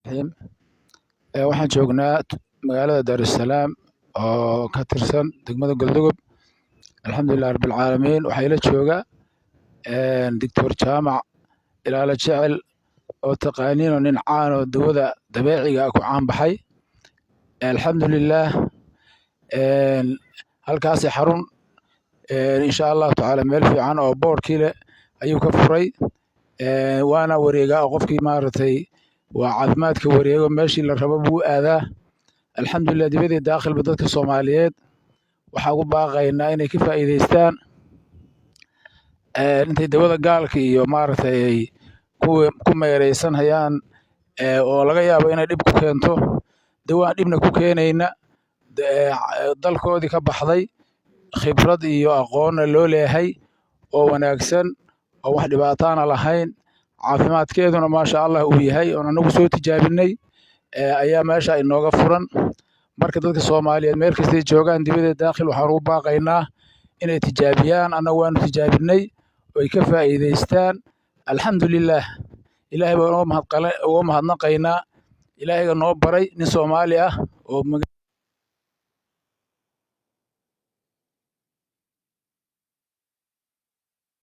الرحيم. waxaan joognaa magaalada Dar es Salaam oo ka tirsan degmada Galdogob. alxamdulillaah rabbil caalamiin. waxaa ila jooga Dr. Jaamac Ilaalo Jecel oo taqaaniin oo nin caan oo dawada dabeeciga ah ku caan baxay. alxamdulillaah halkaas xarun insha Allah tacaala meel fiican oo boorkii leh ayuu ka furay. waana wareegaa oo qofkii maaragtay waa caafimaadka wareego meeshii la rabo buu aadaa. alxamdulillaah dibadii daaqilba dadka Soomaaliyeed waxaa ugu baaqaynaa inay ka faa'iidaystaan intay dawada gaalka iyo maaragtay ay ku meeraysan hayaan oo laga yaabo inay dhib ku keento. dawaan dhibna ku keenayna dalkoodii ka baxday khibrad iyo aqoonna loo leeyahay oo wanaagsan oo wax dhibaataana lahayn caafimaadkeeduna maasha Allah uu yahay oo anagu soo tijaabinay ayaa meesha inooga furan. marka dadka Soomaaliyeed meel kasta joogaan dibadda daaqil waxaan ugu baaqaynaa inay tijaabiyaan. anagu waanu tijaabinay oo ay ka faa'iidaystaan. alxamdulillaah ilaahay baan uga mahadnaqaynaa. ilaahayga noo baray nin Soomaali ah oo